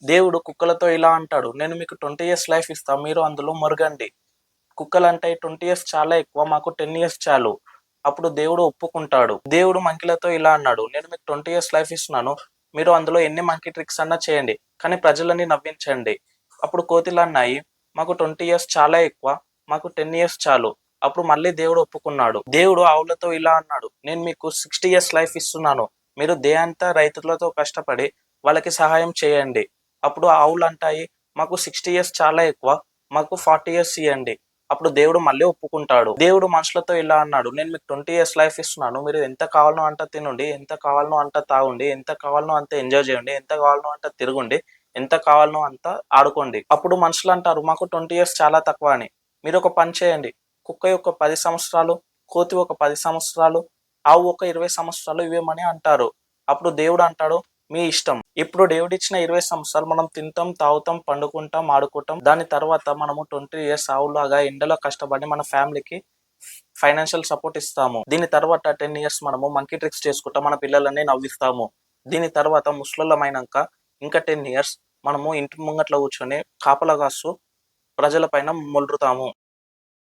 దేవుడు కుక్కలతో ఇలా అంటాడు, "నేను మీకు 20 ఇయర్స్ లైఫ్ ఇస్తా. మీరు అందులో మొరగండి." కుక్కలంటాయి 20 ఇయర్స్ చాలా ఎక్కువ. మాకు 10 ఇయర్స్ చాలు. అప్పుడు దేవుడు ఒప్పుకుంటాడు. దేవుడు మంకీలతో ఇలా అన్నాడు, "నేను మీకు 20 ఇయర్స్ లైఫ్ ఇస్తున్నాను. మీరు అందులో ఎన్ని మంకీ ట్రిక్స్ అన్నా చేయండి. కానీ ప్రజలని నవ్వించండి." అప్పుడు కోతులన్నాయి, "మాకు 20 ఇయర్స్ చాలా ఎక్కువ. మాకు 10 ఇయర్స్ చాలు." అప్పుడు మళ్ళీ దేవుడు ఒప్పుకున్నాడు. దేవుడు ఆవులతో ఇలా అన్నాడు, "నేను మీకు 60 ఇయర్స్ లైఫ్ ఇస్తున్నాను. మీరు డే అంతా రైతులతో కష్టపడి వాళ్ళకి సహాయం చేయండి." అప్పుడు ఆవులంటాయి, "మాకు 60 ఇయర్స్ చాలా ఎక్కువ. మాకు 40 ఇయర్స్ ఇయ్యండి." అప్పుడు దేవుడు మళ్ళీ ఒప్పుకుంటాడు. దేవుడు మనుషులతో ఇలా అన్నాడు, "నేను మీకు 20 ఇయర్స్ లైఫ్ ఇస్తున్నాను. మీరు ఎంత కావాలనో అంత తినుండి, ఎంత కావాలనో అంత తాగుండి, ఎంత కావాలనో అంత ఎంజాయ్ చేయండి, ఎంత కావాలనో అంత తిరుగుండి, ఎంత కావాలనో అంత ఆడుకోండి." అప్పుడు మనుషులంటారు, "మాకు 20 ఇయర్స్ చాలా తక్కువ" అని. మీరు ఒక పని చేయండి. కుక్క యొక్క 10 సంవత్సరాలు, కోతి ఒక 10 సంవత్సరాలు, ఆవు ఒక 20 సంవత్సరాలు ఇవ్వమని అంటారు. అప్పుడు దేవుడు అంటాడు, "మీ ఇష్టం." ఇప్పుడు దేవుడిచ్చిన 20 సంవత్సరాలు మనం తింటాం, తాగుతాం, పండుకుంటాం, ఆడుకుంటాం. దాని తర్వాత మనము 20 ఇయర్స్ ఆవులాగా ఎండలో కష్టపడి మన ఫ్యామిలీకి ఫైనాన్షియల్ సపోర్ట్ ఇస్తాము. దీని తర్వాత 10 ఇయర్స్ మనము మంకీ ట్రిక్స్ చేసుకుంటా మన పిల్లలని నవ్విస్తాము. దీని తర్వాత ముసలోళ్ళమైనంక ఇంకా 10 ఇయర్స్ మనము ఇంటి ముంగట్ల కూర్చొని కాపలా కాస్తూ ప్రజల పైన మొర్లుతాము.